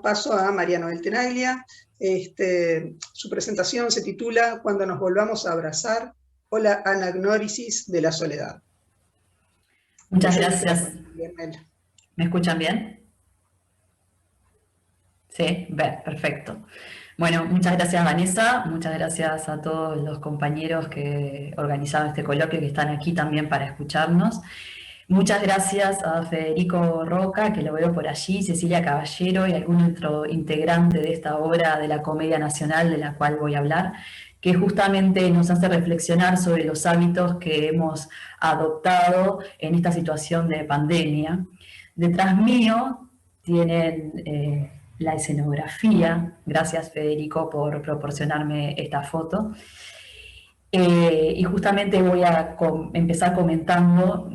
paso a María Noel Tenaglia. Su presentación se titula Cuando nos volvamos a abrazar o la anagnórisis de la soledad. Muchas gracias. ¿Me escuchan bien? Sí, perfecto. Bueno, muchas gracias Vanessa, muchas gracias a todos los compañeros que organizaron este coloquio que están aquí también para escucharnos. Muchas gracias a Federico Roca, que lo veo por allí, Cecilia Caballero y algún otro integrante de esta obra de la Comedia Nacional de la cual voy a hablar, que justamente nos hace reflexionar sobre los hábitos que hemos adoptado en esta situación de pandemia. Detrás mío tienen la escenografía, gracias Federico por proporcionarme esta foto. Y justamente voy a empezar comentando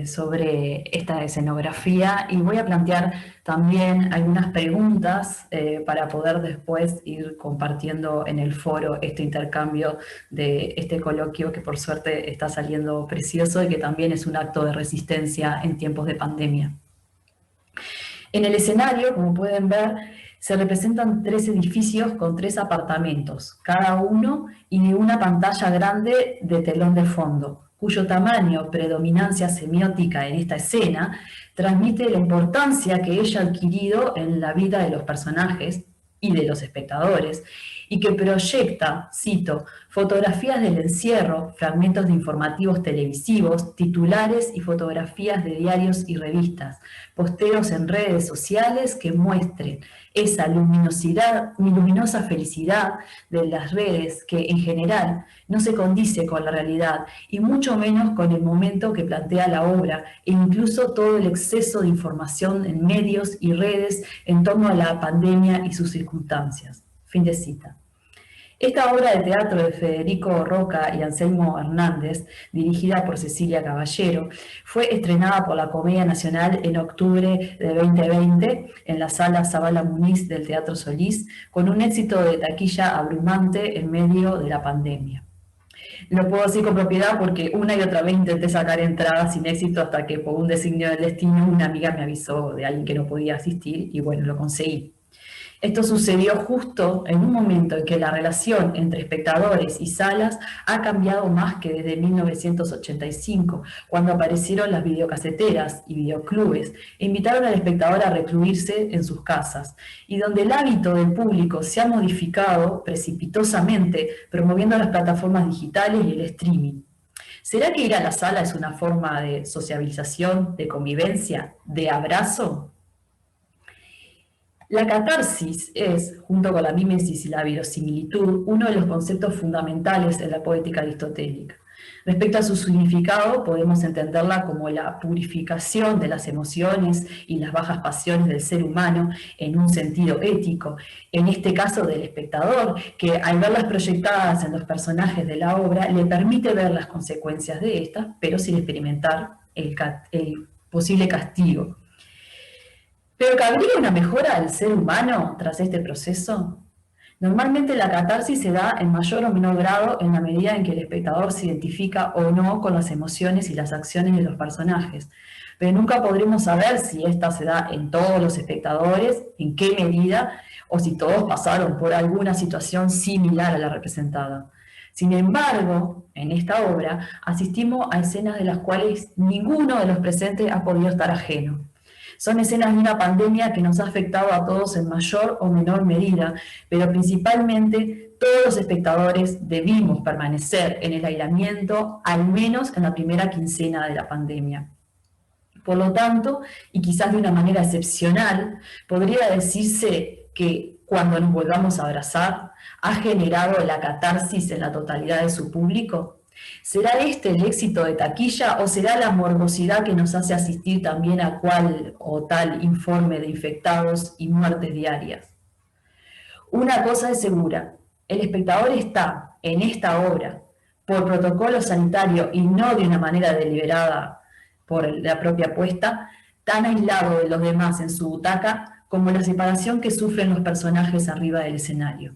sobre esta escenografía y voy a plantear también algunas preguntas para poder después ir compartiendo en el foro este intercambio de este coloquio que por suerte está saliendo precioso y que también es un acto de resistencia en tiempos de pandemia. En el escenario, como pueden ver, se representan 3 edificios con 3 apartamentos, cada uno y una pantalla grande de telón de fondo, cuyo tamaño, predominancia semiótica en esta escena, transmite la importancia que ella ha adquirido en la vida de los personajes y de los espectadores, y que proyecta, cito, fotografías del encierro, fragmentos de informativos televisivos, titulares y fotografías de diarios y revistas, posteos en redes sociales que muestren esa luminosa felicidad de las redes que en general no se condice con la realidad y mucho menos con el momento que plantea la obra e incluso todo el exceso de información en medios y redes en torno a la pandemia y sus circunstancias. Fin de cita. Esta obra de teatro de Federico Roca y Anselmo Hernández, dirigida por Cecilia Caballero, fue estrenada por la Comedia Nacional en octubre de 2020 en la Sala Zabala Muniz del Teatro Solís, con un éxito de taquilla abrumante en medio de la pandemia. Lo puedo decir con propiedad porque una y otra vez intenté sacar entradas sin éxito hasta que por un designio del destino una amiga me avisó de alguien que no podía asistir y bueno, lo conseguí. Esto sucedió justo en un momento en que la relación entre espectadores y salas ha cambiado más que desde 1985, cuando aparecieron las videocaseteras y videoclubes e invitaron al espectador a recluirse en sus casas, y donde el hábito del público se ha modificado precipitosamente, promoviendo las plataformas digitales y el streaming. ¿Será que ir a la sala es una forma de sociabilización, de convivencia, de abrazo? La catarsis es, junto con la mímesis y la verosimilitud, uno de los conceptos fundamentales en la poética aristotélica. Respecto a su significado, podemos entenderla como la purificación de las emociones y las bajas pasiones del ser humano en un sentido ético, en este caso del espectador, que al verlas proyectadas en los personajes de la obra, le permite ver las consecuencias de estas, pero sin experimentar el posible castigo. ¿Pero cabría una mejora del ser humano tras este proceso? Normalmente la catarsis se da en mayor o menor grado en la medida en que el espectador se identifica o no con las emociones y las acciones de los personajes, pero nunca podremos saber si esta se da en todos los espectadores, en qué medida, o si todos pasaron por alguna situación similar a la representada. Sin embargo, en esta obra asistimos a escenas de las cuales ninguno de los presentes ha podido estar ajeno. Son escenas de una pandemia que nos ha afectado a todos en mayor o menor medida, pero principalmente todos los espectadores debimos permanecer en el aislamiento, al menos en la primera quincena de la pandemia. Por lo tanto, y quizás de una manera excepcional, podría decirse que cuando nos volvamos a abrazar, ha generado la catarsis en la totalidad de su público. ¿Será este el éxito de taquilla o será la morbosidad que nos hace asistir también a cual o tal informe de infectados y muertes diarias? Una cosa es segura, el espectador está en esta obra por protocolo sanitario y no de una manera deliberada por la propia apuesta, tan aislado de los demás en su butaca como la separación que sufren los personajes arriba del escenario.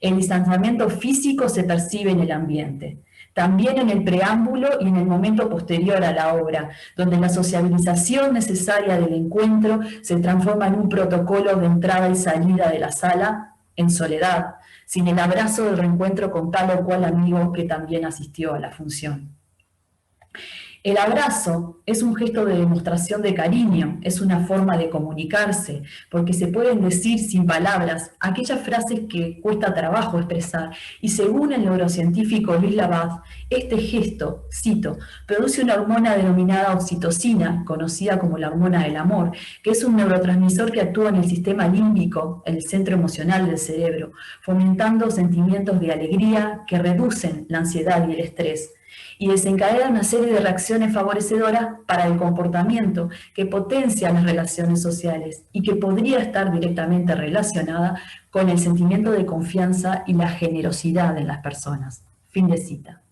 El distanciamiento físico se percibe en el ambiente, también en el preámbulo y en el momento posterior a la obra, donde la sociabilización necesaria del encuentro se transforma en un protocolo de entrada y salida de la sala en soledad, sin el abrazo del reencuentro con tal o cual amigo que también asistió a la función. El abrazo es un gesto de demostración de cariño, es una forma de comunicarse, porque se pueden decir sin palabras aquellas frases que cuesta trabajo expresar, y según el neurocientífico Luis Labat, este gesto, cito, produce una hormona denominada oxitocina, conocida como la hormona del amor, que es un neurotransmisor que actúa en el sistema límbico, el centro emocional del cerebro, fomentando sentimientos de alegría que reducen la ansiedad y el estrés, y desencadena una serie de reacciones favorecedoras para el comportamiento que potencia las relaciones sociales y que podría estar directamente relacionada con el sentimiento de confianza y la generosidad en las personas. Fin de cita.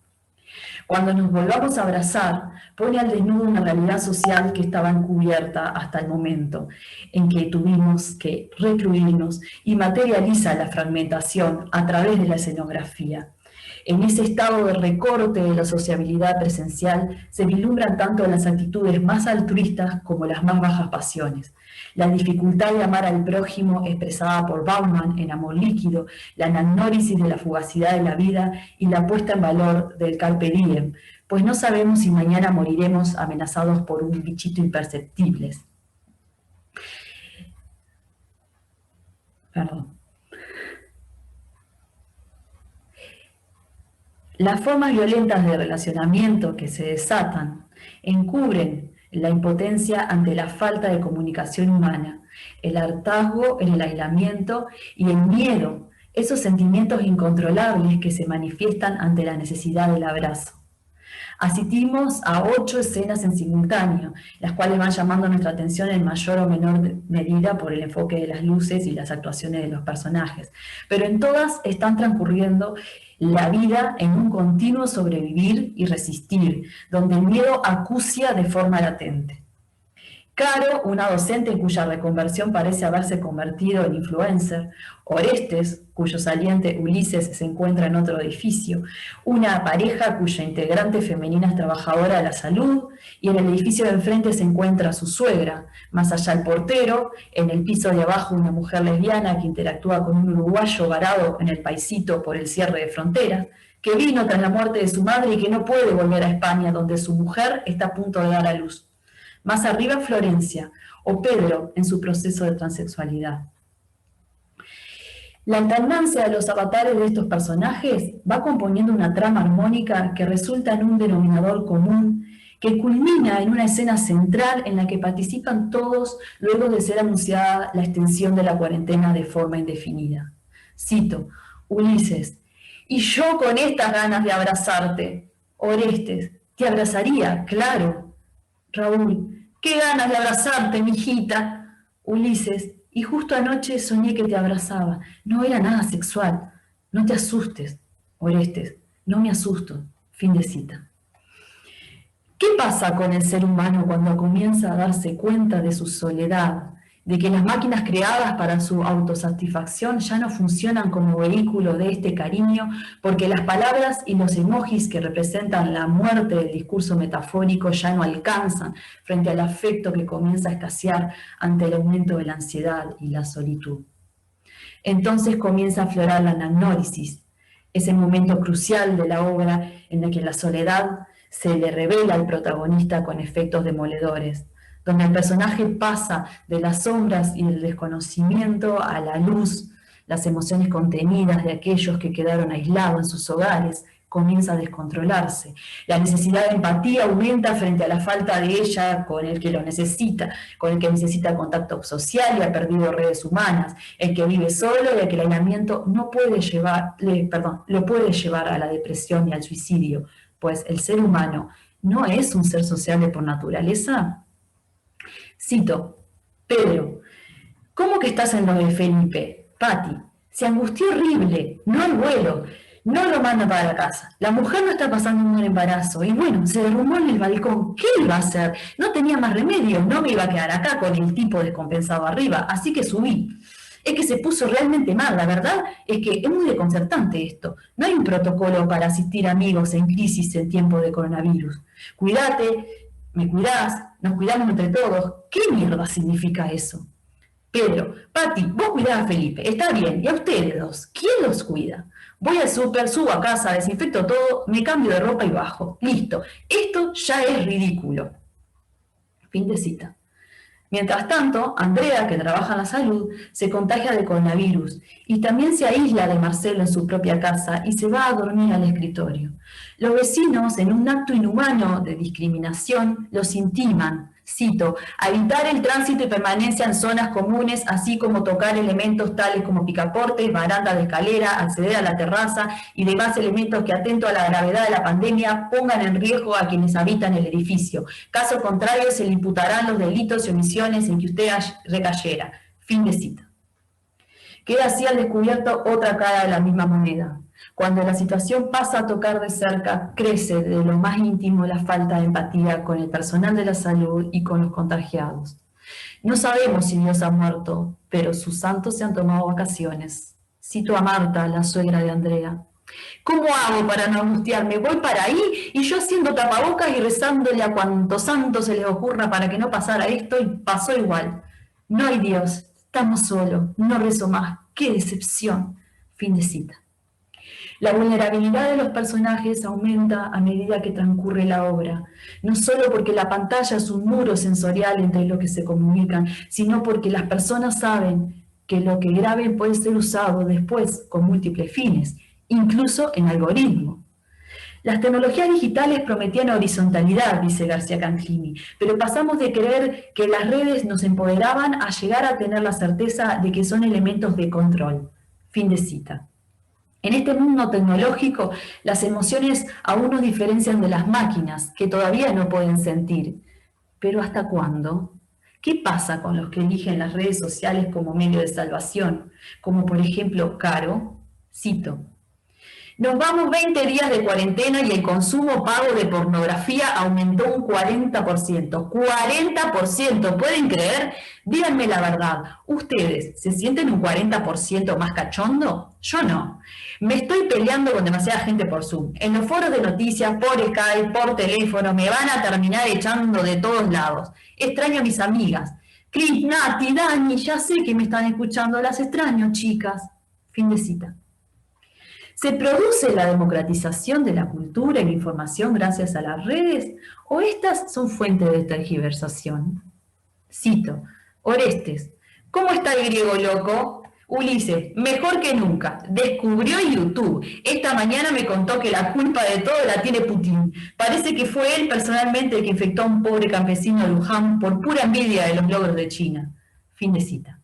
Cuando nos volvamos a abrazar, pone al desnudo una realidad social que estaba encubierta hasta el momento en que tuvimos que recluirnos, y materializa la fragmentación a través de la escenografía. En ese estado de recorte de la sociabilidad presencial se vislumbran tanto las actitudes más altruistas como las más bajas pasiones. La dificultad de amar al prójimo expresada por Bauman en Amor Líquido, la anagnórisis de la fugacidad de la vida y la puesta en valor del carpe diem, pues no sabemos si mañana moriremos amenazados por un bichito imperceptible. Perdón. Las formas violentas de relacionamiento que se desatan encubren la impotencia ante la falta de comunicación humana, el hartazgo en el aislamiento y el miedo, esos sentimientos incontrolables que se manifiestan ante la necesidad del abrazo. Asistimos a 8 escenas en simultáneo, las cuales van llamando nuestra atención en mayor o menor medida por el enfoque de las luces y las actuaciones de los personajes, pero en todas están transcurriendo la vida en un continuo sobrevivir y resistir, donde el miedo acucia de forma latente. Caro, una docente cuya reconversión parece haberse convertido en influencer, Orestes, cuyo saliente Ulises se encuentra en otro edificio, una pareja cuya integrante femenina es trabajadora de la salud, y en el edificio de enfrente se encuentra su suegra, más allá el portero, en el piso de abajo una mujer lesbiana que interactúa con un uruguayo varado en el paisito por el cierre de fronteras, que vino tras la muerte de su madre y que no puede volver a España, donde su mujer está a punto de dar a luz. Más arriba Florencia, o Pedro en su proceso de transexualidad. La alternancia de los avatares de estos personajes va componiendo una trama armónica que resulta en un denominador común que culmina en una escena central en la que participan todos luego de ser anunciada la extensión de la cuarentena de forma indefinida. Cito, Ulises, y yo con estas ganas de abrazarte. Orestes, te abrazaría, claro. Raúl, qué ganas de abrazarte, mijita. Ulises, y justo anoche soñé que te abrazaba. No era nada sexual. No te asustes. Orestes, no me asusto. Fin de cita. ¿Qué pasa con el ser humano cuando comienza a darse cuenta de su soledad, de que las máquinas creadas para su autosatisfacción ya no funcionan como vehículo de este cariño, porque las palabras y los emojis que representan la muerte del discurso metafórico ya no alcanzan frente al afecto que comienza a escasear ante el aumento de la ansiedad y la solitud? Entonces comienza a aflorar la anagnórisis, ese momento crucial de la obra en el que la soledad se le revela al protagonista con efectos demoledores, donde el personaje pasa de las sombras y el desconocimiento a la luz, las emociones contenidas de aquellos que quedaron aislados en sus hogares comienza a descontrolarse. La necesidad de empatía aumenta frente a la falta de ella con el que lo necesita, con el que necesita contacto social y ha perdido redes humanas, el que vive solo y el que el aislamiento no puede lo puede llevar a la depresión y al suicidio, pues el ser humano no es un ser sociable por naturaleza. Cito, Pedro, ¿cómo que estás en lo de Felipe? Pati, se angustió horrible, no el vuelo, no lo manda para la casa. La mujer no está pasando un buen embarazo y bueno, se derrumbó en el balcón. ¿Qué iba a hacer? No tenía más remedio, no me iba a quedar acá con el tipo descompensado arriba, así que subí. Es que se puso realmente mal, la verdad es que es muy desconcertante esto. No hay un protocolo para asistir a amigos en crisis en tiempo de coronavirus. Cuídate, me cuidás, nos cuidamos entre todos. ¿Qué mierda significa eso? Pedro, Pati, vos cuidás a Felipe, está bien, y a ustedes dos, ¿quién los cuida? Voy al súper, subo a casa, desinfecto todo, me cambio de ropa y bajo. Listo, esto ya es ridículo. Fin de cita. Mientras tanto, Andrea, que trabaja en la salud, se contagia de coronavirus y también se aísla de Marcelo en su propia casa y se va a dormir al escritorio. Los vecinos, en un acto inhumano de discriminación, los intiman, cito, a evitar el tránsito y permanencia en zonas comunes, así como tocar elementos tales como picaportes, barandas de escalera, acceder a la terraza y demás elementos que, atento a la gravedad de la pandemia, pongan en riesgo a quienes habitan el edificio. Caso contrario, se le imputarán los delitos y omisiones en que usted recayera. Fin de cita. Queda así al descubierto otra cara de la misma moneda. Cuando la situación pasa a tocar de cerca, crece de lo más íntimo la falta de empatía con el personal de la salud y con los contagiados. No sabemos si Dios ha muerto, pero sus santos se han tomado vacaciones. Cito a Marta, la suegra de Andrea. ¿Cómo hago para no angustiarme? Voy para ahí y yo haciendo tapabocas y rezándole a cuantos santos se les ocurra para que no pasara esto, y pasó igual. No hay Dios, estamos solos, no rezo más. ¡Qué decepción! Fin de cita. La vulnerabilidad de los personajes aumenta a medida que transcurre la obra, no solo porque la pantalla es un muro sensorial entre los que se comunican, sino porque las personas saben que lo que graben puede ser usado después con múltiples fines, incluso en algoritmo. Las tecnologías digitales prometían horizontalidad, dice García Canclini, pero pasamos de creer que las redes nos empoderaban a llegar a tener la certeza de que son elementos de control. Fin de cita. En este mundo tecnológico, las emociones aún nos diferencian de las máquinas, que todavía no pueden sentir. ¿Pero hasta cuándo? ¿Qué pasa con los que eligen las redes sociales como medio de salvación? Como por ejemplo Caro, cito, nos vamos 20 días de cuarentena y el consumo pago de pornografía aumentó un 40%. ¡40%! ¿Pueden creer? Díganme la verdad, ¿ustedes se sienten un 40% más cachondo? Yo no. Me estoy peleando con demasiada gente por Zoom. En los foros de noticias, por Skype, por teléfono, me van a terminar echando de todos lados. Extraño a mis amigas. Cris, Nati, Dani, ya sé que me están escuchando. Las extraño, chicas. Fin de cita. ¿Se produce la democratización de la cultura y la información gracias a las redes o estas son fuente de tergiversación? Cito, Orestes, ¿cómo está el griego loco? Ulises, mejor que nunca, descubrió YouTube. Esta mañana me contó que la culpa de todo la tiene Putin. Parece que fue él personalmente el que infectó a un pobre campesino de Wuhan por pura envidia de los logros de China. Fin de cita.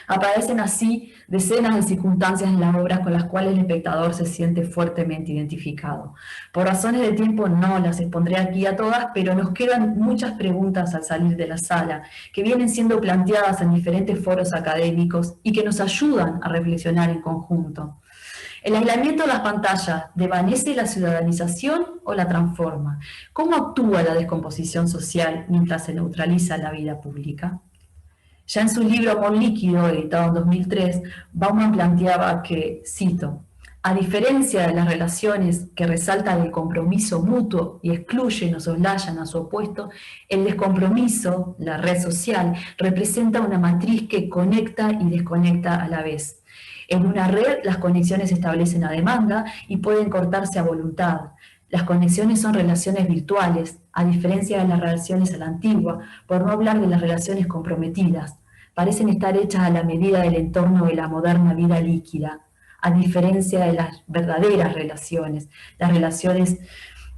Aparecen así decenas de circunstancias en las obras con las cuales el espectador se siente fuertemente identificado. Por razones de tiempo no las expondré aquí a todas, pero nos quedan muchas preguntas al salir de la sala, que vienen siendo planteadas en diferentes foros académicos y que nos ayudan a reflexionar en conjunto. ¿El aislamiento de las pantallas desvanece la ciudadanización o la transforma? ¿Cómo actúa la descomposición social mientras se neutraliza la vida pública? Ya en su libro Amor Líquido, editado en 2003, Bauman planteaba que, cito, a diferencia de las relaciones que resaltan el compromiso mutuo y excluyen o soslayan a su opuesto, el descompromiso, la red social, representa una matriz que conecta y desconecta a la vez. En una red las conexiones se establecen a demanda y pueden cortarse a voluntad. Las conexiones son relaciones virtuales, a diferencia de las relaciones a la antigua, por no hablar de las relaciones comprometidas. Parecen estar hechas a la medida del entorno de la moderna vida líquida, a diferencia de las verdaderas relaciones. Las relaciones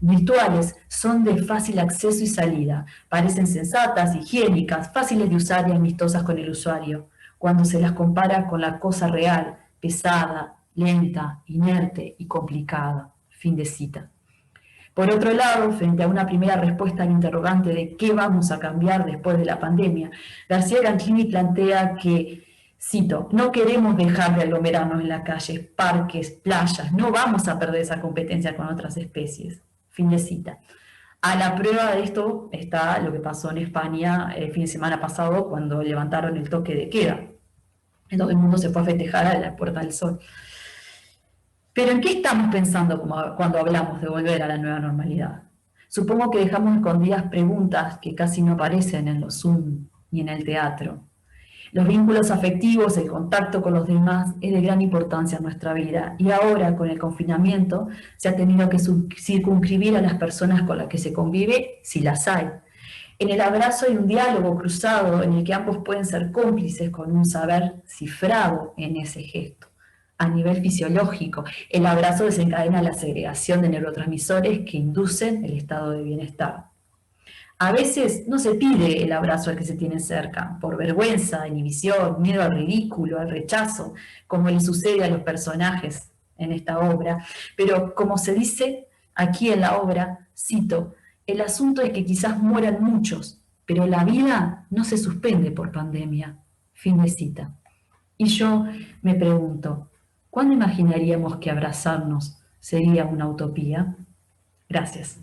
virtuales son de fácil acceso y salida, parecen sensatas, higiénicas, fáciles de usar y amistosas con el usuario, cuando se las compara con la cosa real, pesada, lenta, inerte y complicada. Fin de cita. Por otro lado, frente a una primera respuesta al interrogante de qué vamos a cambiar después de la pandemia, García Canclini plantea que, cito, no queremos dejar de aglomerarnos en las calles, parques, playas, no vamos a perder esa competencia con otras especies. Fin de cita. A la prueba de esto está lo que pasó en España el fin de semana pasado cuando levantaron el toque de queda. todo el mundo se fue a festejar a la Puerta del Sol. Pero ¿en qué estamos pensando cuando hablamos de volver a la nueva normalidad? Supongo que dejamos escondidas preguntas que casi no aparecen en los Zoom ni en el teatro. Los vínculos afectivos, el contacto con los demás es de gran importancia en nuestra vida y ahora con el confinamiento se ha tenido que circunscribir a las personas con las que se convive, si las hay. En el abrazo hay un diálogo cruzado en el que ambos pueden ser cómplices con un saber cifrado en ese gesto. A nivel fisiológico, el abrazo desencadena la segregación de neurotransmisores que inducen el estado de bienestar. A veces no se pide el abrazo al que se tiene cerca, por vergüenza, inhibición, miedo al ridículo, al rechazo, como le sucede a los personajes en esta obra. Pero como se dice aquí en la obra, cito, el asunto es que quizás mueran muchos, pero la vida no se suspende por pandemia. Fin de cita. Y yo me pregunto, ¿cuándo imaginaríamos que abrazarnos sería una utopía? Gracias.